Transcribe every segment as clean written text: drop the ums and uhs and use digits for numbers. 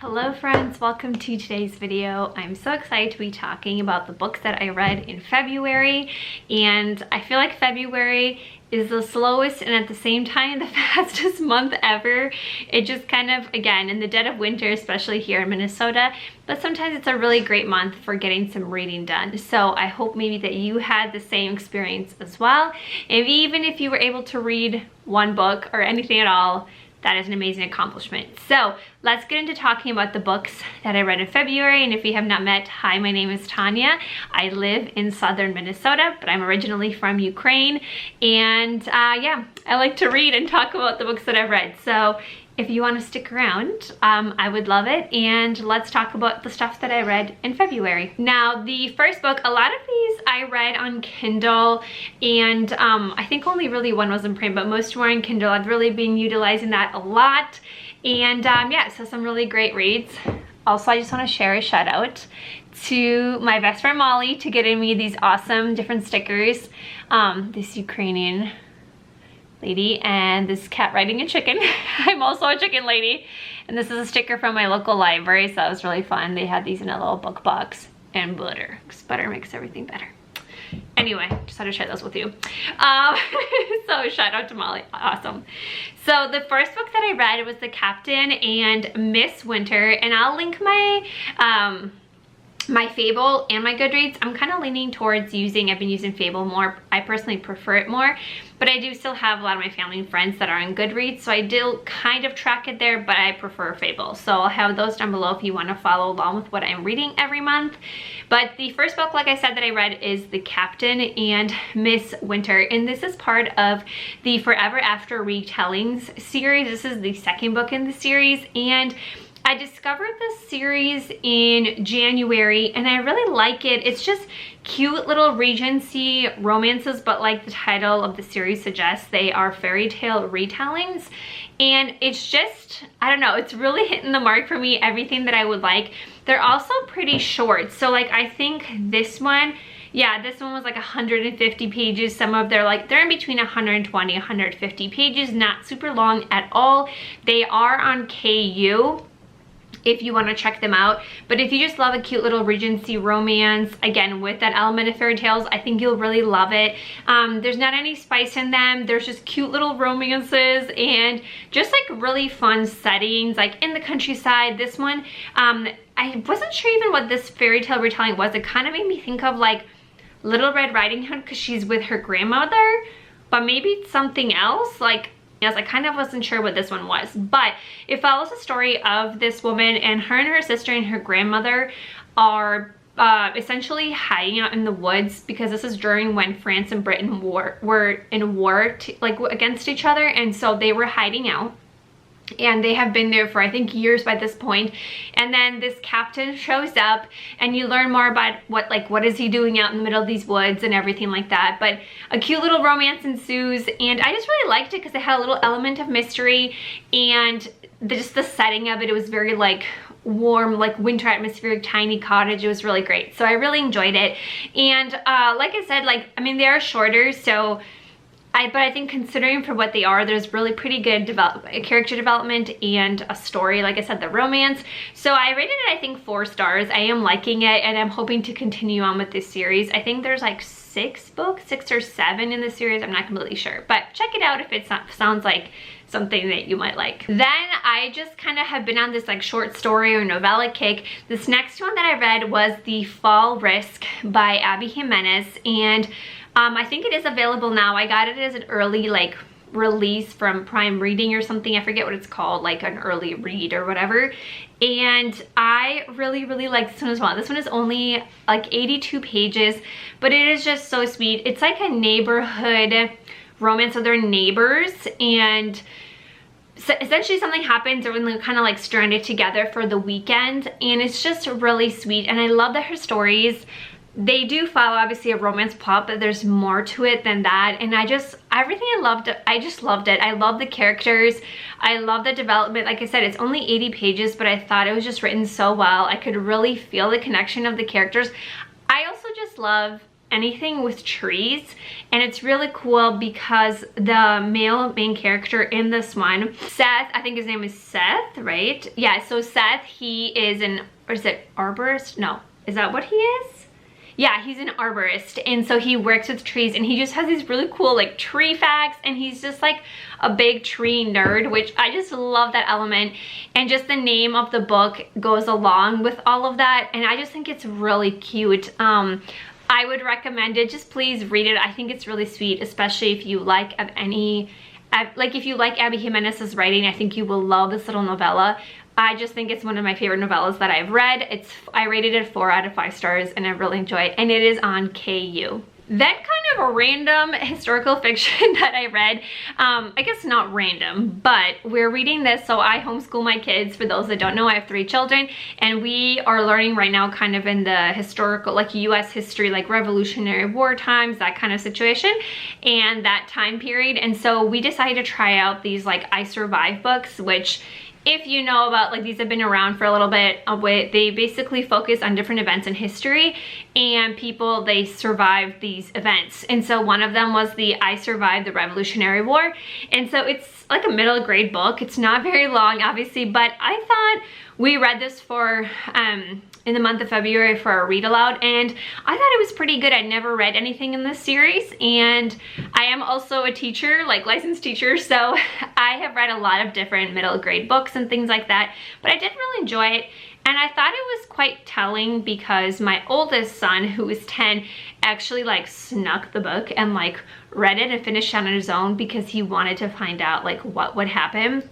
Hello friends, welcome to today's video. I'm so excited to be talking about the books that I read in February, and I feel like February is the slowest and at the same time the fastest month ever. It just kind of, again, in the dead of winter, especially here in Minnesota, but sometimes it's a really great month for getting some reading done. So I hope maybe that you had the same experience as well. And even if you were able to read one book or anything at all, that is an amazing accomplishment. So let's get into talking about the books that I read in February. And if you have not met, hi, my name is Tanya. I live in southern Minnesota, but I'm originally from Ukraine. And yeah, I like to read and talk about the books that I've read. So if you want to stick around, I would love it. And let's talk about the stuff that I read in February. Now, the first book, a lot of these I read on Kindle, and I think only really one was in print, but most were on Kindle. I've really been utilizing that a lot. And yeah, so some really great reads. Also, I just want to share a shout out to my best friend Molly to getting me these awesome different stickers. This Ukrainian lady and this cat riding a chicken. I'm also a chicken lady. And this is a sticker from my local library, so that was really fun. They had these in a little book box, and butter, because butter makes everything better. Anyway, just had to share those with you. So shout out to Molly, awesome. So the first book that I read was The Captain and Miss Winter, and I'll link my my Fable and my Goodreads. I'm kind of leaning towards I've been using Fable more. I personally prefer it more, but I do still have a lot of my family and friends that are on Goodreads, so I do kind of track it there, but I prefer Fable. So I'll have those down below if you want to follow along with what I'm reading every month. But the first book, like I said, that I read is The Captain and Miss Winter, and this is part of the Forever After Retellings series. This is the second book in the series, and I discovered this series in January and I really like it. It's just cute little Regency romances, but like the title of the series suggests, they are fairy tale retellings. And it's just, I don't know, it's really hitting the mark for me, everything that I would like. They're also pretty short. So like, I think this one, yeah, this one was like 150 pages. Some of they're in between 120, 150 pages, not super long at all. They are on KU if you want to check them out. But if you just love a cute little Regency romance, again, with that element of fairy tales, I think you'll really love it. There's not any spice in them. There's just cute little romances and just like really fun settings, like in the countryside. This one, I wasn't sure even what this fairy tale retelling was. It kind of made me think of like Little Red Riding Hood because she's with her grandmother, but maybe it's something else. Like, I kind of wasn't sure what this one was, but it follows the story of this woman, and her sister and her grandmother are essentially hiding out in the woods because this is during when France and Britain were in war against each other, and so they were hiding out. And they have been there for, I think, years by this point. And then this captain shows up and you learn more about what is he doing out in the middle of these woods and everything like that. But a cute little romance ensues, and I just really liked it because it had a little element of mystery, and just the setting of it, it was very like warm, like winter atmospheric, tiny cottage. It was really great. So I really enjoyed it. And like I said, I mean, they are shorter, so but I think considering for what they are, there's really pretty good character development and a story. Like I said, the romance. So I rated it, I think, 4 stars. I am liking it, and I'm hoping to continue on with this series. I think there's like 6 books, 6 or 7 in the series. I'm not completely sure, but check it out if it sounds like something that you might like. Then I just kind of have been on this like short story or novella kick. This next one that I read was The Fall Risk by Abby Jimenez, and I think it is available now. I got it as an early release from Prime Reading or something. I forget what it's called, like an early read or whatever. And I really like this one as well. This one is only like 82 pages, but it is just so sweet. It's like a neighborhood romance, so they're neighbors, and so essentially something happens, or they're kind of like stranded together for the weekend, and it's just really sweet. And I love that her stories, they do follow obviously a romance plot, but there's more to it than that. And everything I loved it. I just loved it. I love the characters. I love the development. Like I said, it's only 80 pages, but I thought it was just written so well. I could really feel the connection of the characters. I also just love anything with trees, and it's really cool because the male main character in this one, Seth, I think his name is Seth, right? Yeah, so Seth, he is or is it arborist? No, is that what he is? Yeah, he's an arborist, and so he works with trees, and he just has these really cool like tree facts, and he's just like a big tree nerd, which I just love that element, and just the name of the book goes along with all of that, and I just think it's really cute. I would recommend it. Just please read it. I think it's really sweet, especially if you like if you like Abby Jimenez's writing. I think you will love this little novella. I just think it's one of my favorite novellas that I've read. I rated it 4 out of 5 stars, and I really enjoy it, and it is on KU. Then kind of a random historical fiction that I read, I guess not random, but we're reading this. So I homeschool my kids. For those that don't know, I have 3 children, and we are learning right now kind of in the historical, like US history, like Revolutionary War times, that kind of situation, and that time period. And so we decided to try out these like I Survive books, which, if you know about, like, these have been around for a little bit, they basically focus on different events in history, and people, they survived these events. And so one of them was the I Survived the Revolutionary War. And so it's like a middle grade book. It's not very long, obviously, but I thought we read this for in the month of February for a read aloud, and I thought it was pretty good. I'd never read anything in this series, and I am also a teacher, like licensed teacher, so I have read a lot of different middle grade books and things like that, but I did really enjoy it. And I thought it was quite telling because my oldest son, who is 10, actually like snuck the book and like read it and finished on his own because he wanted to find out like what would happen.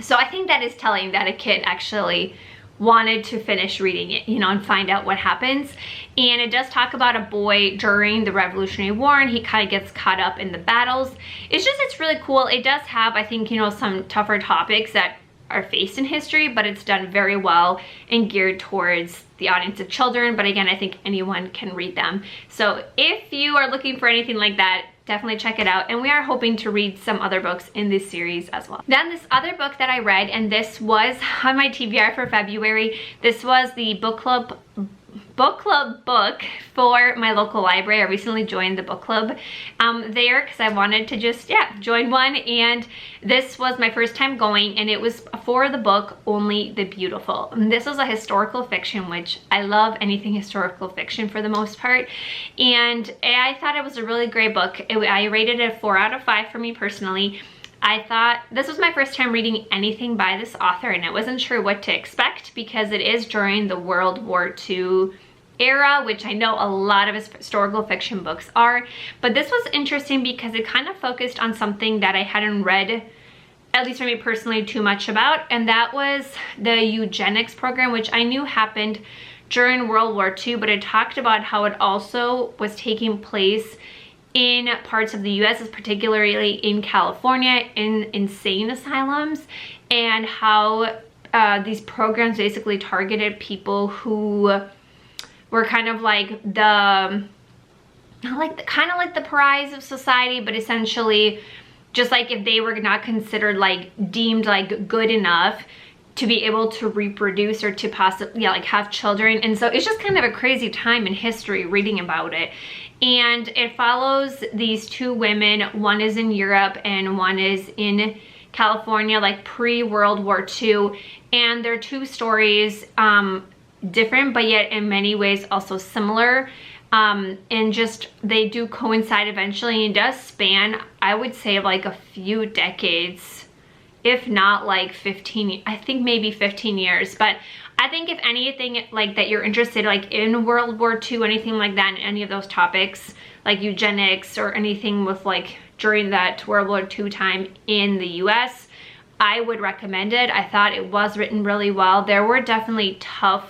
So I think that is telling that a kid actually wanted to finish reading it, you know, and find out what happens. And it does talk about a boy during the Revolutionary War, and he kind of gets caught up in the battles. It's really cool. It does have, I think, you know, some tougher topics that are faced in history, but it's done very well and geared towards the audience of children. But again, I think anyone can read them. So if you are looking for anything like that, definitely check it out. And we are hoping to read some other books in this series as well. Then this other book that I read, and this was on my TBR for February, this was the book club book for my local library. I recently joined the book club there because I wanted to just, join one, and this was my first time going, and it was for the book Only the Beautiful. And this was a historical fiction, which I love anything historical fiction for the most part, and I thought it was a really great book. I rated it 4 out of 5 for me personally. I thought this was my first time reading anything by this author, and I wasn't sure what to expect because it is during the World War II era, which I know a lot of historical fiction books are. But this was interesting because it kind of focused on something that I hadn't read, at least for me personally, too much about, and that was the eugenics program, which I knew happened during World War II, but it talked about how it also was taking place in parts of the US, particularly in California, in insane asylums, and how these programs basically targeted people who were kind of like the pariahs of society, but essentially just like if they were not considered like deemed like good enough to be able to reproduce or to possibly like have children. And so it's just kind of a crazy time in history reading about it. And it follows these 2 women. One is in Europe and one is in California, like pre-World War II. And they're 2 stories, different, but yet in many ways also similar. And just they do coincide eventually, and it does span, I would say, like a few decades, if not like 15, I think maybe 15 years. But I think if anything like that you're interested like in World War II, anything like that, in any of those topics, like eugenics or anything with like during that World War II time in the US, I would recommend it. I thought it was written really well. There were definitely tough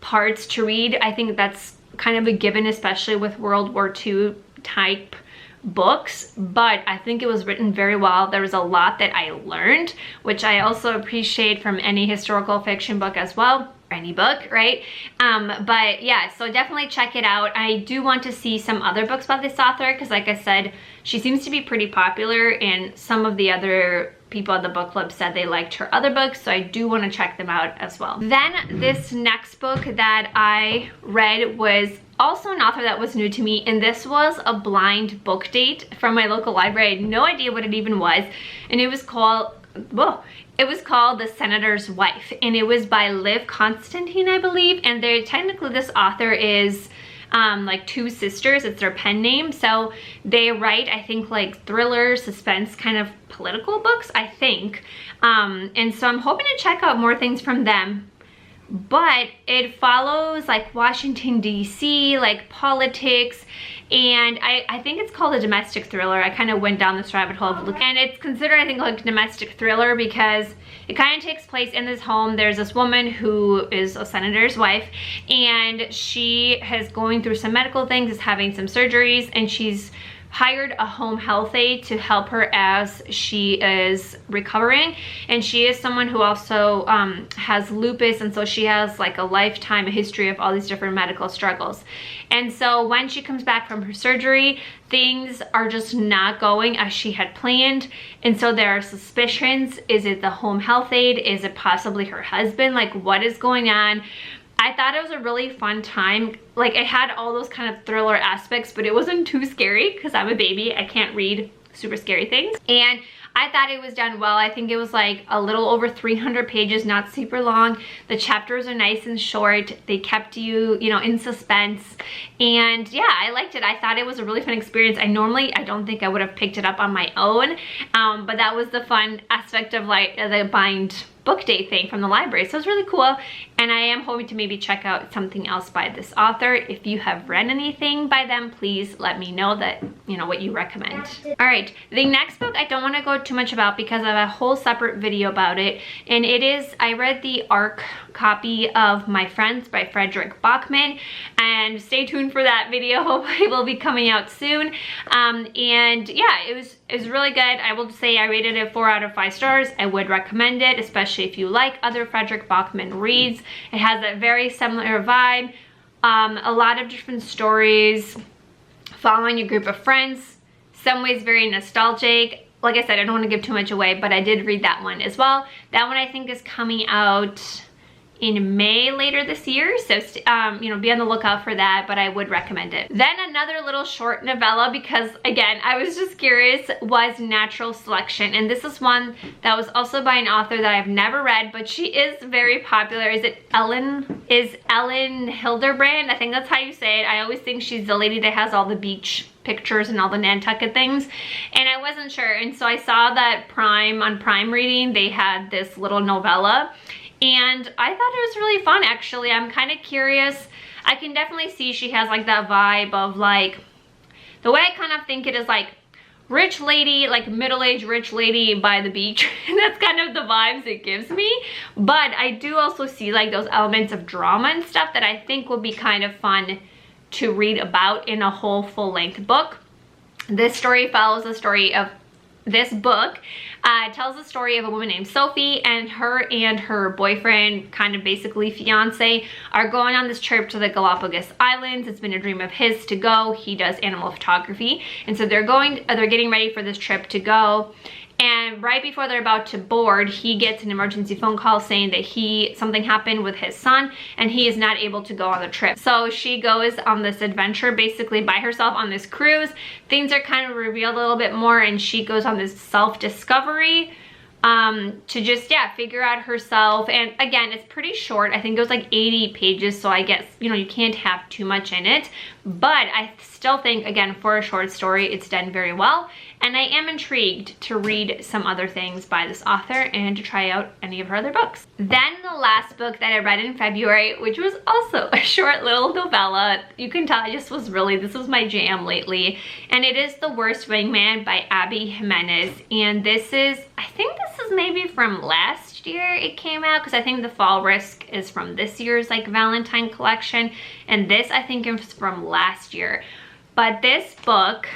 parts to read. I think that's kind of a given, especially with World War II type books, but I think it was written very well. There was a lot that I learned, which I also appreciate from any historical fiction book as well, or any book, right? But yeah, so definitely check it out. I do want to see some other books by this author because, like I said, she seems to be pretty popular, and some of the other people at the book club said they liked her other books, so I do want to check them out as well. Then this next book that I read was also an author that was new to me, and this was a blind book date from my local library. I had no idea what it even was, and it was called The Senator's Wife, and it was by Liv Constantine, I believe, and technically this author is like two sisters. It's their pen name, so they write, I think, like thriller, suspense, kind of political books, I think, and so I'm hoping to check out more things from them. But it follows like Washington DC, like politics, and I think it's called a domestic thriller. I kind of went down this rabbit hole of looking, and it's considered, I think, like a domestic thriller because it kind of takes place in this home. There's this woman who is a senator's wife, and she is going through some medical things, is having some surgeries, and she's hired a home health aide to help her as she is recovering. And she is someone who also has lupus, and so she has like a lifetime history of all these different medical struggles. And so when she comes back from her surgery, things are just not going as she had planned, and so there are suspicions. Is it the home health aide? Is it possibly her husband? Like, what is going on? I thought it was a really fun time. Like, it had all those kind of thriller aspects, but it wasn't too scary because I'm a baby. I can't read super scary things. And I thought it was done well. I think it was like a little over 300 pages, not super long. The chapters are nice and short. They kept you, you know, in suspense. And yeah, I liked it. I thought it was a really fun experience. I don't think I would have picked it up on my own, but that was the fun aspect of like the bind book date thing from the library. So it's really cool, and I am hoping to maybe check out something else by this author. If you have read anything by them, please let me know that, you know, what you recommend. All right, the next book I don't want to go too much about because I have a whole separate video about it, and it is, I read the ARC copy of My Friends by Frederick Bachman, and stay tuned for that video. Hopefully it will be coming out soon. And yeah, it was really good. I will say I rated it 4 out of 5 stars. I would recommend it, especially if you like other Frederick Bachman reads. It has that very similar vibe, a lot of different stories, following a group of friends, some ways very nostalgic. Like I said, I don't want to give too much away, but I did read that one as well. That one I think is coming out in May later this year, so you know, be on the lookout for that, but I would recommend it. Then another little short novella, because again, I was just curious, was Natural Selection, and this is one that was also by an author that I've never read, but she is very popular. Is Ellen Hilderbrand? I think that's how you say it. I always think she's the lady that has all the beach pictures and all the Nantucket things, and I wasn't sure, and so I saw that on Prime Reading they had this little novella, and I thought it was really fun, actually. I'm kind of curious. I can definitely see she has like that vibe of like, the way I kind of think it is like rich lady, like middle-aged rich lady by the beach. That's kind of the vibes it gives me. But I do also see like those elements of drama and stuff that I think would be kind of fun to read about in a whole full-length book. This story follows the story of this book. Tells the story of a woman named Sophie, and her boyfriend, kind of basically fiance, are going on this trip to the Galapagos Islands. It's been a dream of his to go. He does animal photography, and so they're getting ready for this trip to go. And right before they're about to board, he gets an emergency phone call saying that something happened with his son and he is not able to go on the trip. So she goes on this adventure basically by herself on this cruise. Things are kind of revealed a little bit more, and she goes on this self-discovery to just, yeah, figure out herself. And again, it's pretty short. I think it was like 80 pages, so I guess, you know, you can't have too much in it, but I still think, again, for a short story, it's done very well. And I am intrigued to read some other things by this author and to try out any of her other books. Then the last book that I read in February, which was also a short little novella. You can tell this was my jam lately. And it is The Worst Wingman by Abby Jimenez. And I think this is maybe from last year it came out, because I think The Fall Risk is from this year's like Valentine collection. And this I think is from last year. But this book,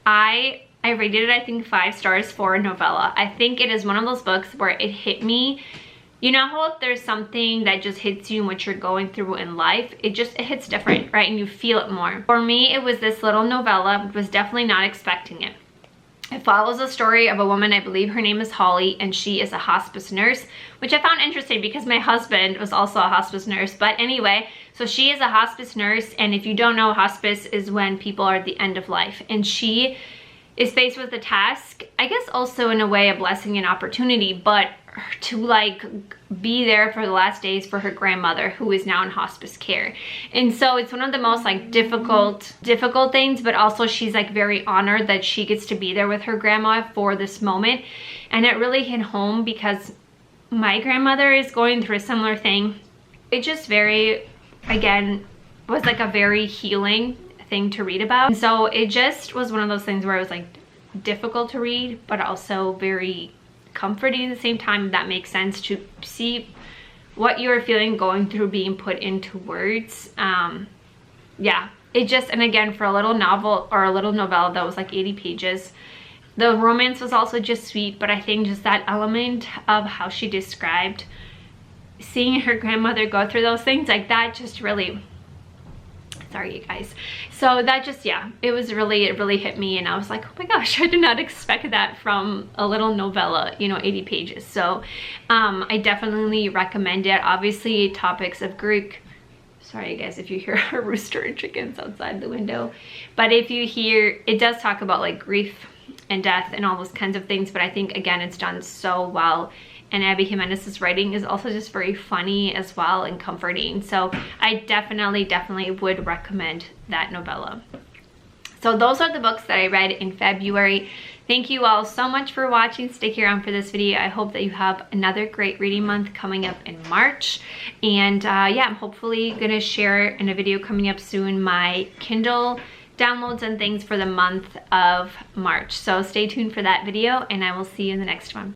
I rated it, I think, 5 stars for a novella. I think it is one of those books where it hit me. You know how if there's something that just hits you in what you're going through in life, it hits different, right? And you feel it more. For me, it was this little novella. I was definitely not expecting it. It follows the story of a woman, I believe her name is Holly, and she is a hospice nurse, which I found interesting because my husband was also a hospice nurse. But anyway, so she is a hospice nurse, and if you don't know, hospice is when people are at the end of life, and she is faced with the task, I guess also in a way a blessing and opportunity, but to like be there for the last days for her grandmother who is now in hospice care. And so it's one of the most like difficult things, but also she's like very honored that she gets to be there with her grandma for this moment. And it really hit home because my grandmother is going through a similar thing. It just very, again, was like a very healing thing to read about. And so it just was one of those things where it was like difficult to read, but also very comforting at the same time, if that makes sense, to see what you're feeling going through being put into words. Yeah, it just, and again, for a little novel or a little novella that was like 80 pages, the romance was also just sweet, but I think just that element of how she described seeing her grandmother go through those things, like that just really, sorry you guys, so that just, yeah, it really hit me, and I was like, oh my gosh, I did not expect that from a little novella, you know, 80 pages. So I definitely recommend it. Obviously topics of Greek, sorry guys if you hear a rooster and chickens outside the window, but if you hear, it does talk about like grief and death and all those kinds of things, but I think again it's done so well. And Abby Jimenez's writing is also just very funny as well and comforting. So I definitely would recommend that novella. So those are the books that I read in February. Thank you all so much for watching. Stick around for this video. I hope that you have another great reading month coming up in March. And yeah, I'm hopefully gonna share in a video coming up soon my Kindle downloads and things for the month of March. So stay tuned for that video, and I will see you in the next one.